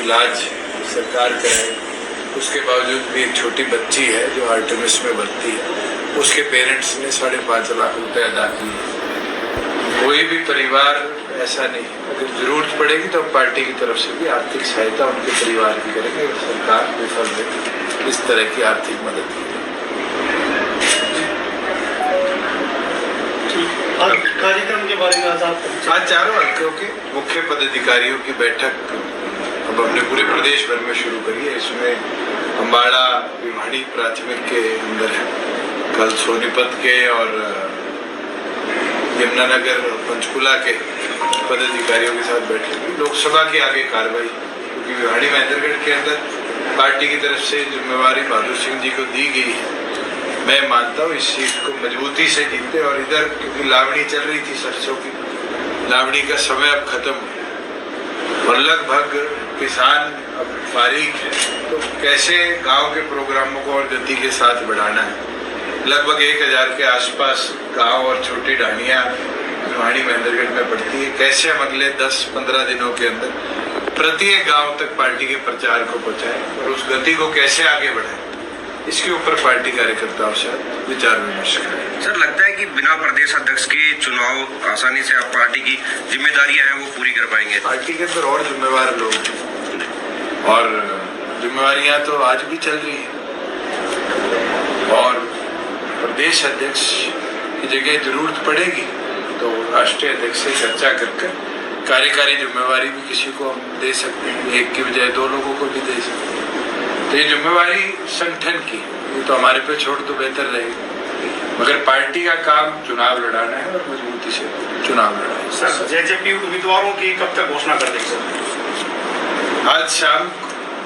इलाज सरकार कराए, उसके बावजूद भी एक छोटी बच्ची है जो आर्टेमिस में भर्ती है, उसके पेरेंट्स ने 5.5 लाख रुपए अदा किए। कोई भी परिवार ऐसा नहीं, अगर जरूरत पड़ेगी तो पार्टी की तरफ से भी आर्थिक सहायता उनके परिवार की करेंगे। सरकार विफल है इस तरह की आर्थिक मदद की। कार्यक्रम के बारे में आज चारों हल्कों के मुख्य पदाधिकारियों की बैठक अब हमने पूरे प्रदेश भर में शुरू करी है। इसमें अम्बाड़ा भिवाड़ी प्राथमिक के अंदर है, कल सोनीपत के और यमुनानगर और पंचकुला के पदाधिकारियों के साथ बैठेगी। लोकसभा के आगे कार्रवाई, क्योंकि भिवाड़ी महेंद्रगढ़ के अंदर पार्टी की तरफ से जिम्मेवारी बहादुर सिंह जी को दी गई है। मैं मानता हूँ इस सीट को मजबूती से जीते, और इधर क्योंकि लावणी चल रही थी सरसों की, लावणी का समय अब खत्म और लगभग किसान अब फारिग है, तो कैसे गांव के प्रोग्रामों को और गति के साथ बढ़ाना है। लगभग 1000 के आसपास गांव और छोटी ढाणियाँ भिवाड़ी महेंद्रगढ़ में पड़ती है। कैसे हम अगले 10-15 दिनों के अंदर प्रत्येक गांव तक पार्टी के प्रचार को पहुंचाएं और उस गति को कैसे आगे बढ़ाएं, इसके ऊपर पार्टी कार्यकर्ताओं से विचार विमर्श करें। सर, लगता है कि बिना प्रदेश अध्यक्ष के चुनाव आसानी से आप पार्टी की जिम्मेदारियां हैं वो पूरी कर पाएंगे? पार्टी के अंदर और जिम्मेवार लोग हैं और जिम्मेवारियां तो आज भी चल रही है, और प्रदेश अध्यक्ष की जगह जरूरत पड़ेगी तो राष्ट्रीय अध्यक्ष से चर्चा कर कार्यकारी जिम्मेवारी भी किसी को हम दे सकते हैं, एक की बजाय 2 लोगों को भी दे सकते हैं। तो ये जिम्मेवारी संगठन की, ये तो हमारे पे छोड़ तो बेहतर रहेगी, मगर पार्टी का काम चुनाव लड़ाना है और मजबूती से चुनाव लड़ाना है। सर, जेजेपी उम्मीदवारों की कब तक घोषणा कर देंगे सर? आज शाम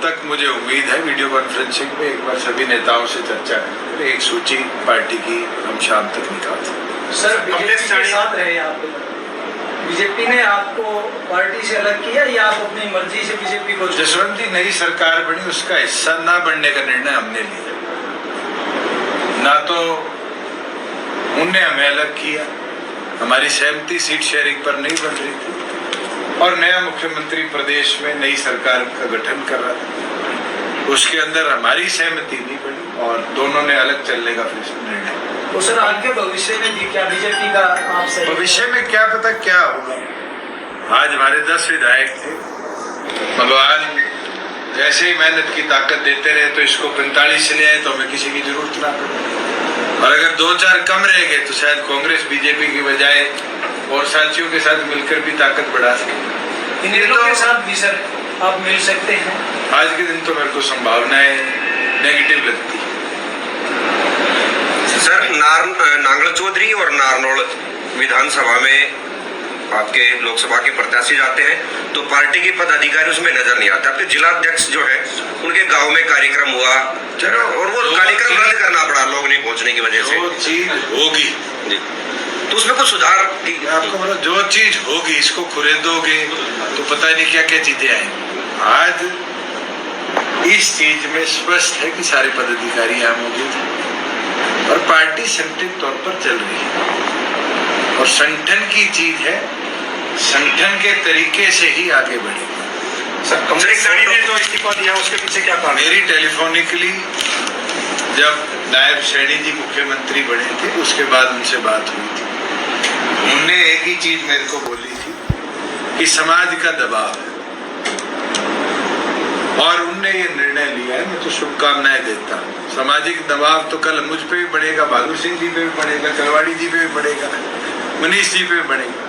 तक मुझे उम्मीद है वीडियो कॉन्फ्रेंसिंग में एक बार सभी नेताओं से चर्चा करें, एक सूची पार्टी की हम शाम तक निकाल सकते। सर, बीजेपी के साथ रहे आप, बीजेपी ने आपको पार्टी से अलग किया या आप अपनी मर्जी से बीजेपी को? जसवंत जी, नई सरकार बनी, उसका हिस्सा ना बनने का निर्णय हमने लिया, ना तो उनने हमें अलग किया, हमारी सहमति सीट शेयरिंग पर नहीं बन रही थी, और नया मुख्यमंत्री प्रदेश में नई सरकार का गठन कर रहा था, उसके अंदर हमारी सहमति नहीं बनी और दोनों ने अलग चलने का निर्णय। तो सर, आगे भविष्य में क्या बीजेपी का आपसे? भविष्य में क्या पता क्या होगा। आज हमारे 10 विधायक थे, भगवान जैसे ही मेहनत की ताकत देते रहे तो इसको 45 ले आए तो हमें किसी की जरूरत ना पड़े, और अगर 2-4 कम रह गए तो शायद कांग्रेस बीजेपी की बजाय और साथियों के साथ मिलकर भी ताकत बढ़ा सके। इन लोगों के साथ भी सर आप मिल सकते हैं? आज के दिन तो मेरे को संभावनाएं नेगेटिव लगती है। सर, नांगल चौधरी और नारनौल विधानसभा में आपके लोकसभा के प्रत्याशी जाते हैं तो पार्टी के पदाधिकारी उसमें नजर नहीं आते। आपके जिला अध्यक्ष जो है उनके गांव में कार्यक्रम हुआ, चलो, और वो कार्यक्रम रद्द करना पड़ा लोग नहीं पहुंचने की वजह से। जो चीज होगी जी, तो उसमें कुछ सुधार आपको मतलब जो चीज होगी इसको खुरेदोगे तो पता नहीं क्या क्या चीजें आएंगी। आज इस चीज में स्पष्ट है कि सारे पदाधिकारी यहाँ मौजूद हैं और पार्टी संगठित तौर पर चल रही है, और संगठन की चीज है, संगठन के तरीके से ही आगे बढ़ेगी। सर, कमलेश सैनी ने जो इस्तीफा दिया उसके पीछे क्या कारण? मेरी टेलीफोनिकली जब नायब सैनी जी मुख्यमंत्री बने थे उसके बाद उनसे बात हुई थी, उनने एक ही चीज मेरे को बोली थी कि समाज का दबाव है, और उनने ये निर्णय लिया है। मैं तो शुभकामनाएं देता हूँ। सामाजिक दबाव तो कल मुझ पे भी पड़ेगा, बहादुर सिंह जी पे भी पड़ेगा, कलवाड़ी जी पे भी पड़ेगा, मनीष जी पे भी पड़ेगा।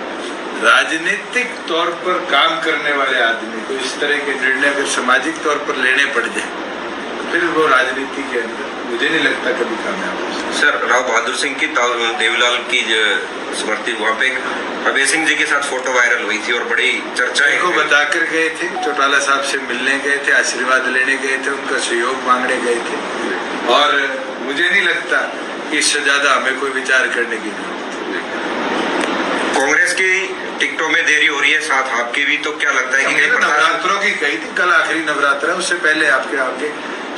राजनीतिक तौर पर काम करने वाले आदमी को इस तरह के निर्णय अगर सामाजिक तौर पर लेने पड़ जाए तो फिर वो राजनीति के अंदर मुझे नहीं लगता कभी कामयाब हो सकता। सर, राव बहादुर सिंह की देवीलाल की स्मृति, वहाँ पे अभय सिंह जी के साथ फोटो वायरल हुई थी और बड़ी चर्चाएं को बताकर गए थे, चौटाला साहब से मिलने गए थे, आशीर्वाद लेने गए थे, उनका सहयोग मांगने गए थे, और मुझे नहीं लगता कि इससे ज्यादा हमें कोई विचार करने की जरूरत है। कांग्रेस की टिकटों में देरी हो रही है, साथ आपकी भी, तो क्या लगता है कि नवरात्रों की कही थी, कल आखिरी नवरात्र है, उससे पहले आपके आगे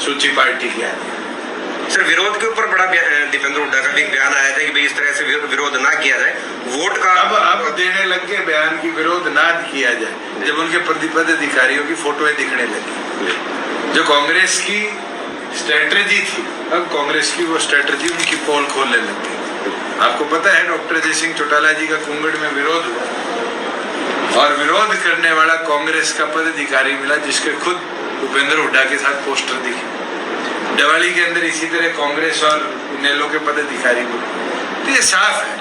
सूची पार्टी की आई। सर विरोध के ऊपर बड़ा दीपेंद्र हुड्डा का भी एक बयान आया था कि भाई इस तरह से विरोध ना किया जाए, वोट का अब देने लग गए बयान की विरोध ना किया जाए जब उनके पदाधिकारियों की फोटोएं दिखने लगी। जो कांग्रेस की स्ट्रेटजी थी, अब कांग्रेस की वो स्ट्रेटजी उनकी पोल खोलने लग गई। आपको पता है डॉक्टर अजय सिंह चौटाला जी का कुंगड़ में विरोध हुआ और विरोध करने वाला कांग्रेस का पदाधिकारी मिला जिसके खुद भूपेंद्र हुड्डा के साथ पोस्टर दिखे। दिवाली के अंदर इसी तरह कांग्रेस और इनेलो के पदाधिकारी को, तो ये साफ है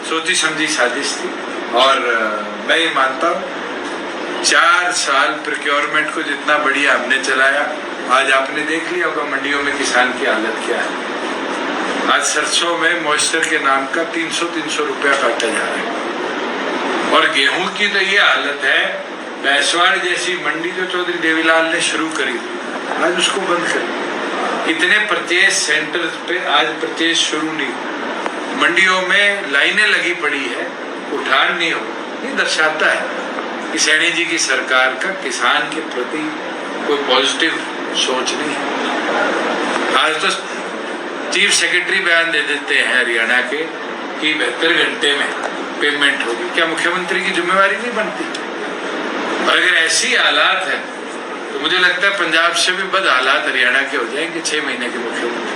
सोची समझी साजिश थी। और मैं ये मानता हूँ 4 साल प्रोक्योरमेंट को जितना बढ़िया हमने चलाया, आज आपने देख लिया होगा मंडियों में किसान की हालत क्या है। आज सरसों में मॉइस्चर के नाम का 300 रुपया काटा जा रहा है और गेहूं की तो ये हालत है, बैसवाड़ जैसी मंडी जो चौधरी देवीलाल ने शुरू करी आज उसको बंद कर। इतने परचेज सेंटर पे आज परचेज शुरू नहीं, मंडियों में लाइनें लगी पड़ी है, उठान नहीं हो। ये दर्शाता है कि सैनी जी की सरकार का किसान के प्रति कोई पॉजिटिव सोच नहीं है। आज तो चीफ सेक्रेटरी बयान दे देते हैं हरियाणा के कि 72 घंटे में पेमेंट होगी। क्या मुख्यमंत्री की जिम्मेवारी नहीं बनती? और अगर ऐसी हालात है तो मुझे लगता है पंजाब से भी बद हालात हरियाणा के हो जाएंगे 6 महीने के मुख्यमंत्री।